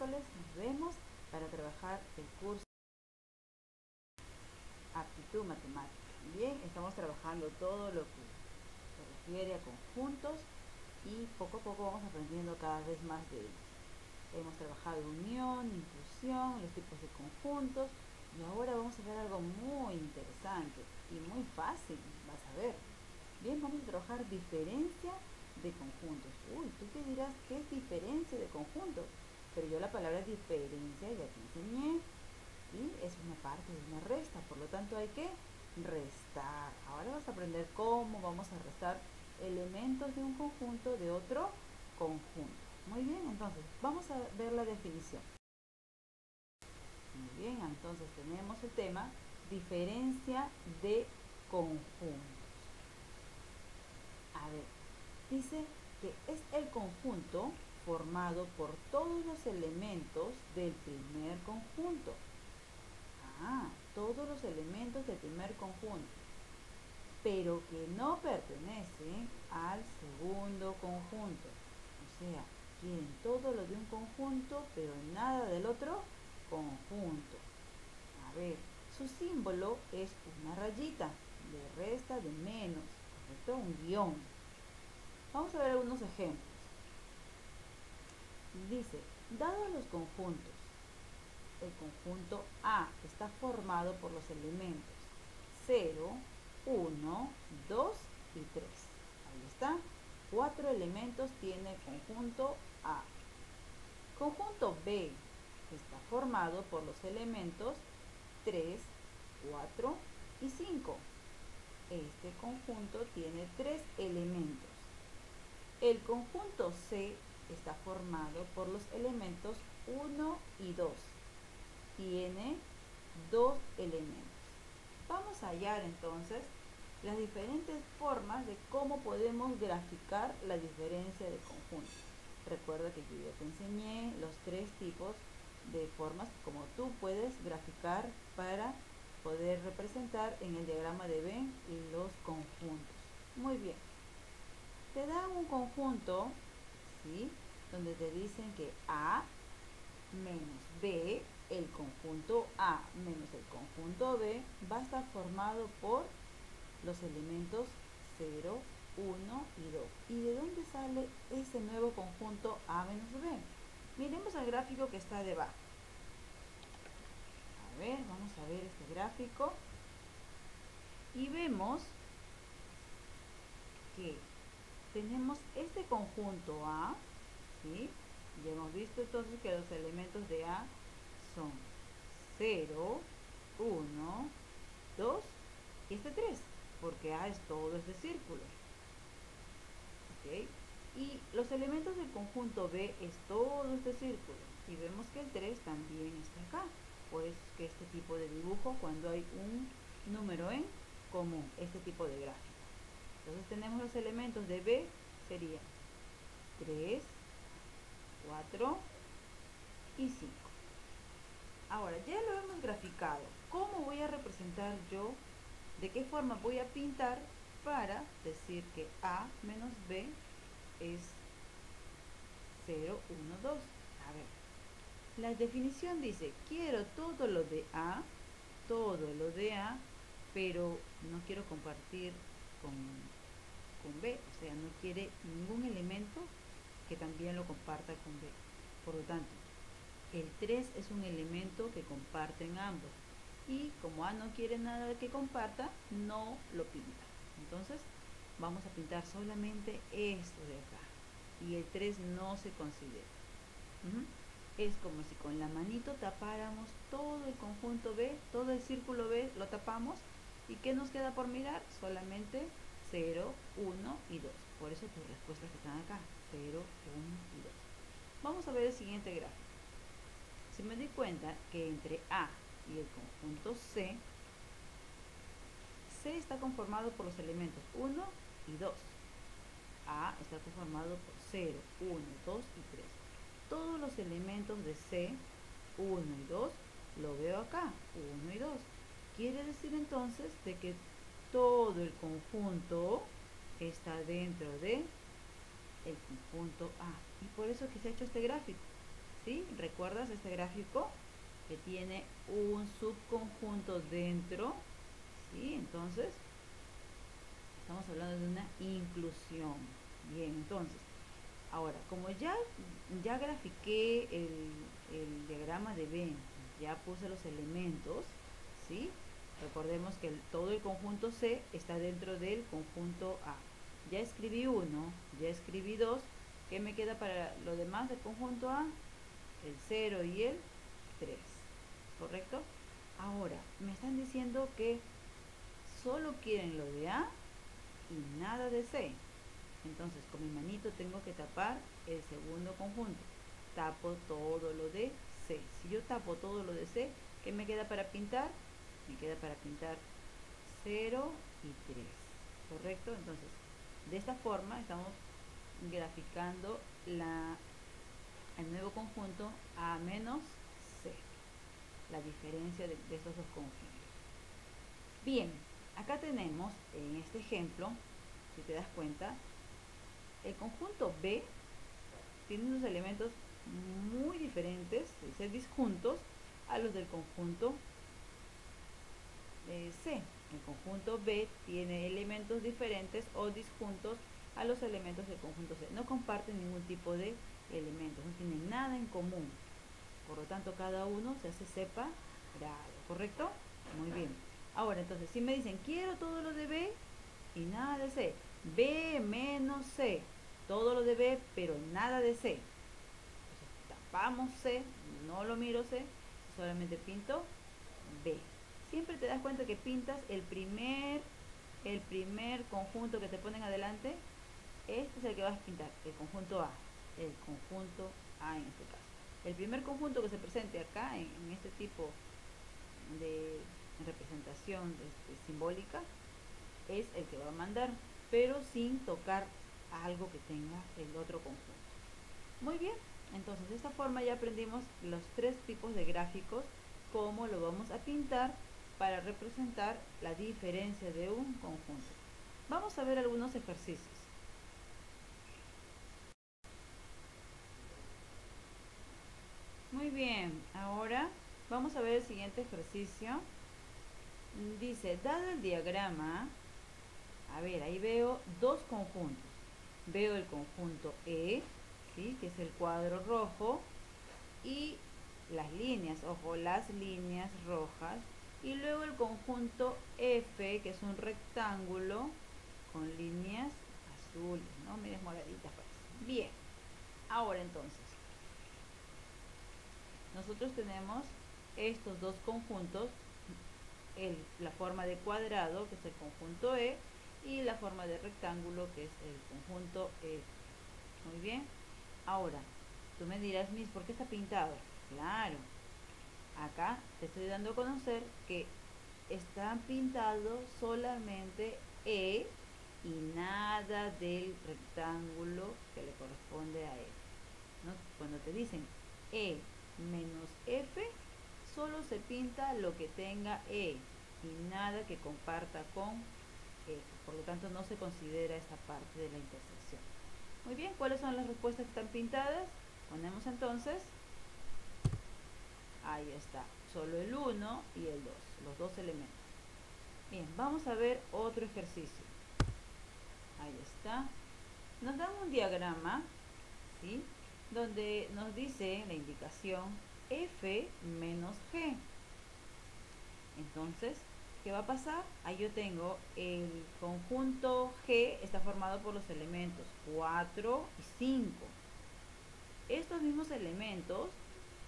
Nos vemos para trabajar el curso Aptitud Matemática. Bien, estamos trabajando todo lo que se refiere a conjuntos y poco a poco vamos aprendiendo cada vez más de ellos. Hemos trabajado unión, inclusión, los tipos de conjuntos y ahora vamos a ver algo muy interesante y muy fácil, vas a ver. Bien, vamos a trabajar diferencia de conjuntos. Uy, ¿tú qué dirás? ¿Qué es diferencia de conjuntos? Pero yo la palabra diferencia ya te enseñé y es una parte de una resta, por lo tanto hay que restar. Ahora vamos a aprender cómo vamos a restar elementos de un conjunto de otro conjunto. Muy bien, entonces vamos a ver la definición. Muy bien, entonces tenemos el tema diferencia de conjuntos. A ver, dice que es el conjunto formado por todos los elementos del primer conjunto. Todos los elementos del primer conjunto, pero que no pertenecen al segundo conjunto. O sea, quieren todo lo de un conjunto, pero nada del otro conjunto. A ver, su símbolo es una rayita, de resta, de menos, ¿correcto? Un guión. Vamos a ver algunos ejemplos. Dice, dados los conjuntos, el conjunto A está formado por los elementos 0, 1, 2 y 3. Ahí está. 4 elementos tiene el conjunto A. Conjunto B está formado por los elementos 3, 4 y 5. Este conjunto tiene 3 elementos. El conjunto C está formado por los elementos 1 y 2. Tiene 2 elementos. Vamos a hallar entonces las diferentes formas de cómo podemos graficar la diferencia de conjuntos. Recuerda que yo ya te enseñé los 3 tipos de formas como tú puedes graficar para poder representar en el diagrama de Venn los conjuntos. Muy bien. Te dan un conjunto, ¿sí?, donde te dicen que A menos B, el conjunto A menos el conjunto B va a estar formado por los elementos 0, 1 y 2. ¿Y de dónde sale ese nuevo conjunto A menos B? Miremos el gráfico que está debajo. A ver, vamos a ver este gráfico. Y vemos que tenemos este conjunto A, ¿sí? Ya hemos visto entonces que los elementos de A son 0, 1, 2 y este 3, porque A es todo este círculo. ¿Ok? Y los elementos del conjunto B es todo este círculo. Y vemos que el 3 también está acá. Pues que este tipo de dibujo cuando hay un número en común, este tipo de gráfico. Entonces tenemos los elementos de B, serían 3, 4 y 5. Ahora, ya lo hemos graficado. ¿Cómo voy a representar yo? ¿De qué forma voy a pintar para decir que A menos B es 0, 1, 2? A ver, la definición dice, quiero todo lo de A, pero no quiero compartir con B, o sea, no quiere ningún elemento que también lo comparta con B. Por lo tanto, el 3 es un elemento que comparten ambos. Y como A no quiere nada que comparta, no lo pinta. Entonces, vamos a pintar solamente esto de acá. Y el 3 no se considera. Es como si con la manito tapáramos todo el conjunto B, todo el círculo B lo tapamos. ¿Y qué nos queda por mirar? Solamente 0, 1 y 2. Por eso tus respuestas están acá. 0, 1 y 2. Vamos a ver el siguiente gráfico. Si me doy cuenta que entre A y el conjunto C, C está conformado por los elementos 1 y 2. A está conformado por 0, 1, 2 y 3. Todos los elementos de C, 1 y 2, lo veo acá, 1 y 2. Quiere decir entonces de que todo el conjunto está dentro de el conjunto A. Y por eso que se ha hecho este gráfico. ¿Sí? ¿Recuerdas este gráfico? Que tiene un subconjunto dentro, ¿sí? Entonces, estamos hablando de una inclusión. Bien, entonces, ahora, como ya grafiqué el diagrama de Venn, ya puse los elementos, ¿sí? Recordemos que todo el conjunto C está dentro del conjunto A. Ya escribí uno, ya escribí dos. ¿Qué me queda para lo demás del conjunto A? El 0 y el 3, ¿correcto? Ahora, me están diciendo que solo quieren lo de A y nada de C. Entonces, con mi manito tengo que tapar el segundo conjunto. Tapo todo lo de C. Si yo tapo todo lo de C, ¿qué me queda para pintar? Me queda para pintar 0 y 3, ¿correcto? Entonces, de esta forma estamos graficando el nuevo conjunto A menos C, la diferencia de estos dos conjuntos. Bien, acá tenemos en este ejemplo, si te das cuenta, el conjunto B tiene unos elementos muy diferentes, de ser disjuntos, a los del conjunto C. El conjunto B tiene elementos diferentes o disjuntos a los elementos del conjunto C. No comparten ningún tipo de elementos, no tienen nada en común. Por lo tanto, cada uno se hace separado, ¿correcto? Muy bien. Ahora, entonces, si me dicen, quiero todo lo de B y nada de C. B menos C. Todo lo de B, pero nada de C. Entonces, tapamos C, no lo miro C, solamente pinto B. Siempre te das cuenta que pintas el primer conjunto que te ponen adelante. Este es el que vas a pintar, el conjunto A. El conjunto A en este caso. El primer conjunto que se presente acá en este tipo de representación simbólica es el que va a mandar, pero sin tocar algo que tenga el otro conjunto. Muy bien, entonces de esta forma ya aprendimos los tres tipos de gráficos, cómo lo vamos a pintar para representar la diferencia de un conjunto. Vamos a ver algunos ejercicios. Muy bien, ahora vamos a ver el siguiente ejercicio. Dice, dado el diagrama, a ver, ahí veo dos conjuntos. Veo el conjunto E, ¿sí? Que es el cuadro rojo, y las líneas, ojo, las líneas rojas, y luego el conjunto F, que es un rectángulo con líneas azules, ¿no? Miren, moraditas parece. Bien, ahora entonces, nosotros tenemos estos dos conjuntos, la forma de cuadrado, que es el conjunto E, y la forma de rectángulo, que es el conjunto F. Muy bien, ahora, tú me dirás, Miss, ¿por qué está pintado? Claro, acá te estoy dando a conocer que están pintados solamente E y nada del rectángulo que le corresponde a F, ¿no? Cuando te dicen E menos F, solo se pinta lo que tenga E y nada que comparta con F. Por lo tanto, no se considera esa parte de la intersección. Muy bien, ¿cuáles son las respuestas que están pintadas? Ponemos entonces, ahí está, solo el 1 y el 2, los dos elementos. Bien, vamos a ver otro ejercicio. Ahí está. Nos dan un diagrama, ¿sí? Donde nos dice la indicación F menos G. Entonces, ¿qué va a pasar? Ahí yo tengo el conjunto G, está formado por los elementos 4 y 5. Estos mismos elementos,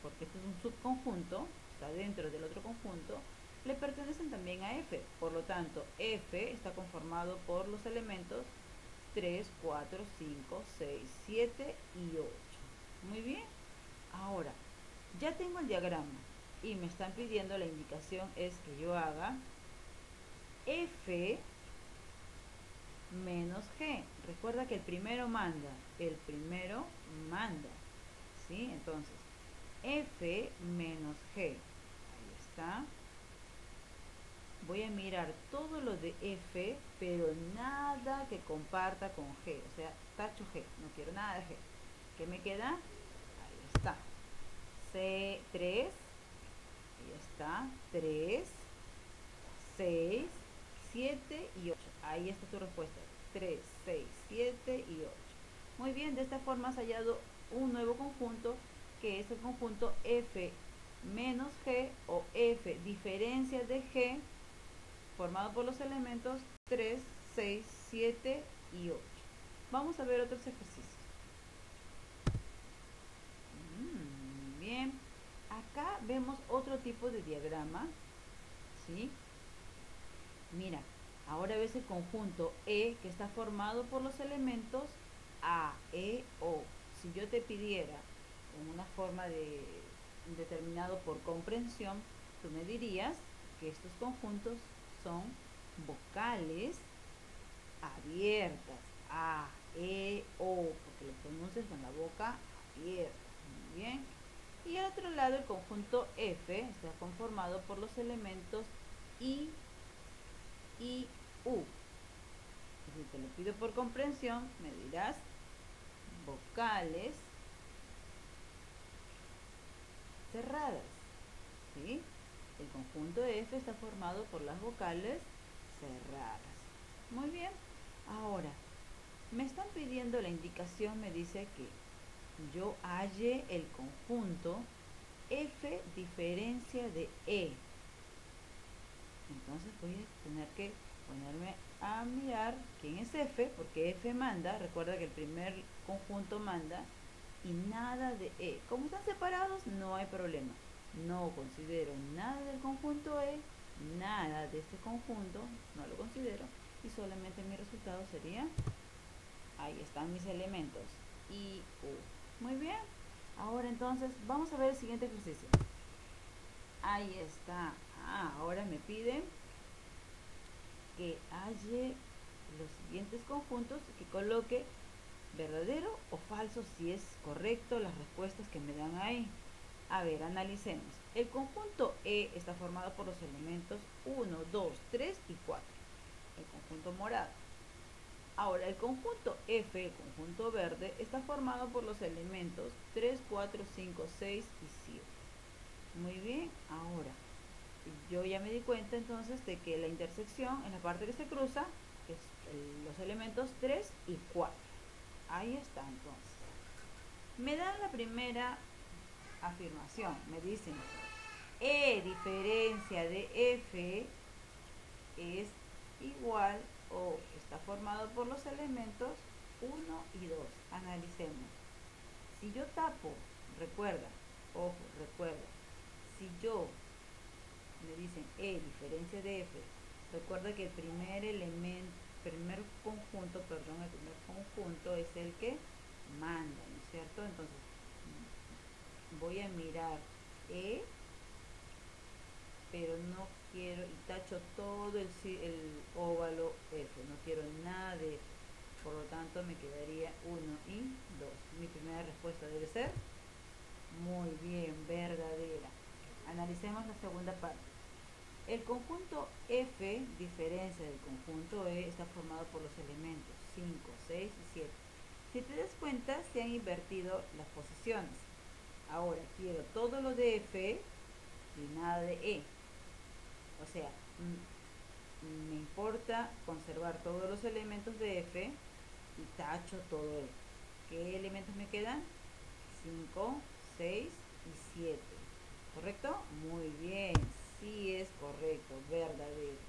porque este es un subconjunto, está dentro del otro conjunto, le pertenecen también a F. Por lo tanto, F está conformado por los elementos 3, 4, 5, 6, 7 y 8. Muy bien. Ahora, ya tengo el diagrama y me están pidiendo, la indicación es que yo haga F menos G. Recuerda que el primero manda. El primero manda. ¿Sí? Entonces, F menos G. Ahí está. Voy a mirar todo lo de F, pero nada que comparta con G. O sea, tacho G. No quiero nada de G. ¿Qué me queda? Ahí está. 3, ahí está, 3, 6, 7 y 8. Ahí está tu respuesta. 3, 6, 7 y 8. Muy bien, de esta forma has hallado un nuevo conjunto que es el conjunto F menos G o F diferencia de G formado por los elementos 3, 6, 7 y 8. Vamos a ver otros ejercicios. Muy bien. Acá vemos otro tipo de diagrama, ¿sí? Mira, ahora ves el conjunto E que está formado por los elementos A, E, O. Si yo te pidiera en una forma de determinado por comprensión, tú me dirías que estos conjuntos son vocales abiertas. A, E, O, porque lo pronuncias con la boca abierta. Muy bien. Y al otro lado el conjunto F está conformado por los elementos I, U. Si te lo pido por comprensión, me dirás vocales cerradas, ¿sí? El conjunto F está formado por las vocales cerradas. Muy bien. Ahora, me están pidiendo la indicación, me dice que yo halle el conjunto F diferencia de E. Entonces voy a tener que ponerme a mirar quién es F, porque F manda, recuerda que el primer conjunto manda, y nada de E. Como están separados, no hay problema. No considero nada del conjunto E, nada de este conjunto, no lo considero, y solamente mi resultado sería, ahí están mis elementos, I, U. Muy bien. Ahora entonces, vamos a ver el siguiente ejercicio. Ahí está. Ahora me piden que halle los siguientes conjuntos y que coloque verdadero o falso si es correcto las respuestas que me dan ahí. A ver, analicemos. El conjunto E está formado por los elementos 1, 2, 3 y 4. El conjunto morado. Ahora, el conjunto F, el conjunto verde, está formado por los elementos 3, 4, 5, 6 y 7. Muy bien, ahora yo ya me di cuenta entonces de que la intersección en la parte que se cruza es los elementos 3 y 4. Ahí está entonces. Me dan la primera afirmación, me dicen E diferencia de F es igual o está formado por los elementos 1 y 2. Analicemos. Si yo tapo, recuerda, ojo, recuerda, si yo me dicen E diferencia de F, recuerda que el primer elemento, el primer conjunto es el que manda, ¿no es cierto? Entonces voy a mirar E, pero no quiero, y tacho todo el óvalo F, no quiero nada de F, por lo tanto me quedaría 1 y 2. Mi primera respuesta debe ser muy bien, verdadera. Analicemos la segunda parte. El conjunto F, diferencia del conjunto E, está formado por los elementos 5, 6 y 7. Si te das cuenta, se han invertido las posiciones. Ahora quiero todo lo de F y nada de E. O sea, me importa conservar todos los elementos de F y tacho todo E. ¿Qué elementos me quedan? 5, 6 y 7. ¿Correcto? Muy bien, sí es correcto, verdadero.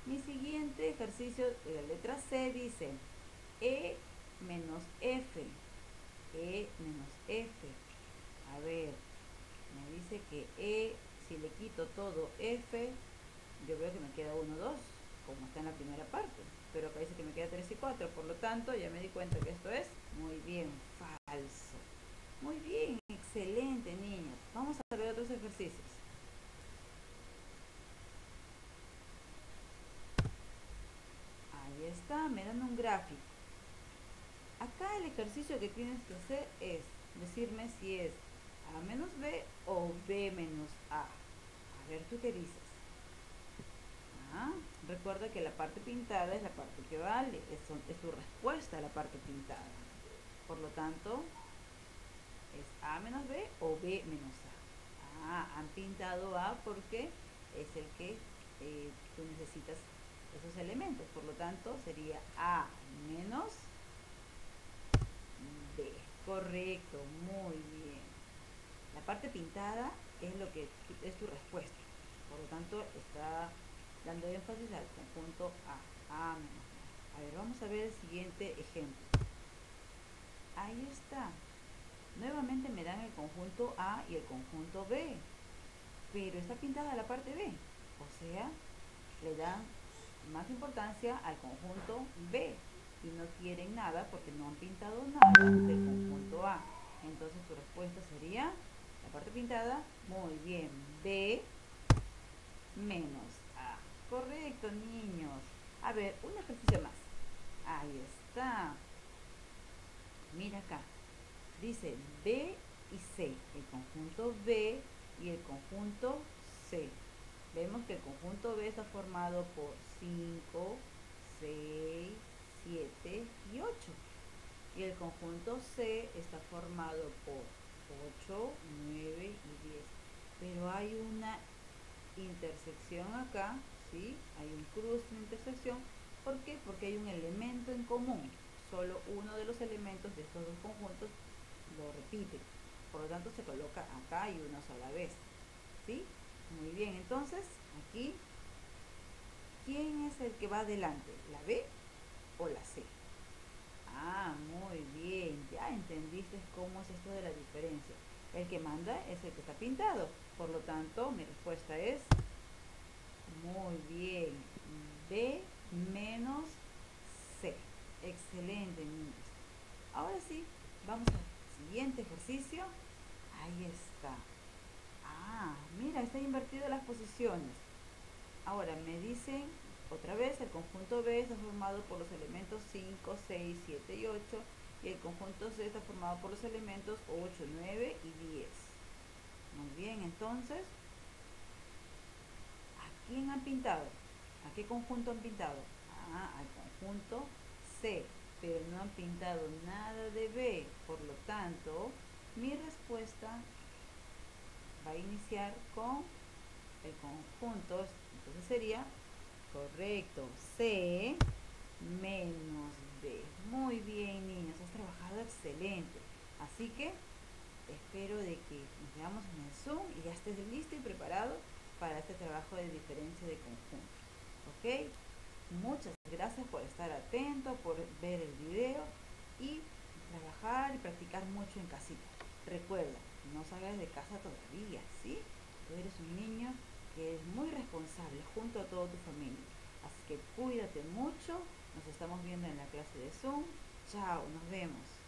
Mi siguiente ejercicio de la letra C dice E menos F. E menos F. A ver, me dice que E, si le quito todo F, yo veo que me queda 1, 2, como está en la primera parte. Pero acá dice que me queda 3 y 4, por lo tanto ya me di cuenta que esto es muy bien, falso. Muy bien, excelente niños. Vamos a ver otros ejercicios. Ahí está, me dan un gráfico. Acá el ejercicio que tienes que hacer es decirme si es A menos B o B menos A. A ver, ¿tú qué dices? Recuerda que la parte pintada es la parte que vale, es tu respuesta a la parte pintada. Por lo tanto, ¿Es A menos B o B menos A? Han pintado A porque es el que tú necesitas esos elementos. Por lo tanto, sería A menos B. Correcto, muy bien. La parte pintada es lo que es tu respuesta. Por lo tanto, está dando énfasis al conjunto A menos B. A ver, vamos a ver el siguiente ejemplo. Ahí está. Nuevamente me dan el conjunto A y el conjunto B, pero está pintada la parte B, o sea, le dan más importancia al conjunto B y no quieren nada porque no han pintado nada del conjunto A. Entonces tu respuesta sería, la parte pintada, muy bien, B menos A. Correcto, niños. A ver, un ejercicio más. Ahí está. Mira acá. Dice B y C, el conjunto B y el conjunto C. Vemos que el conjunto B está formado por 5, 6, 7 y 8. Y el conjunto C está formado por 8, 9 y 10. Pero hay una intersección acá, ¿sí? Hay un cruce, una intersección. ¿Por qué? Porque hay un elemento en común. Solo uno de los elementos de estos dos conjuntos lo repite. Por lo tanto, se coloca acá y una sola vez. ¿Sí? Muy bien, entonces, aquí, ¿quién es el que va adelante? ¿La B o la C? Ah, muy bien, ya entendiste cómo es esto de la diferencia. El que manda es el que está pintado. Por lo tanto, mi respuesta es muy bien. B menos C. Excelente, niños. Ahora sí, vamos al siguiente ejercicio. Ahí está. Ah, mira, está invertido las posiciones. Ahora me dicen, otra vez, el conjunto B está formado por los elementos 5, 6, 7 y 8. Y el conjunto C está formado por los elementos 8, 9 y 10. Muy bien, entonces, ¿a quién han pintado? ¿A qué conjunto han pintado? Ah, al conjunto C, pero no han pintado nada de B. Por lo tanto, mi respuesta va a iniciar con el conjunto, entonces sería correcto, C menos B. Muy bien, niños, has trabajado excelente. Así que espero de que nos veamos en el Zoom y ya estés listo y preparado para este trabajo de diferencia de conjuntos. ¿Ok? Muchas gracias por estar atento, por ver el video y trabajar y practicar mucho en casita. Recuerda, no salgas de casa todavía, ¿sí? Tú eres un niño que es muy responsable junto a toda tu familia. Así que cuídate mucho. Nos estamos viendo en la clase de Zoom. Chao, nos vemos.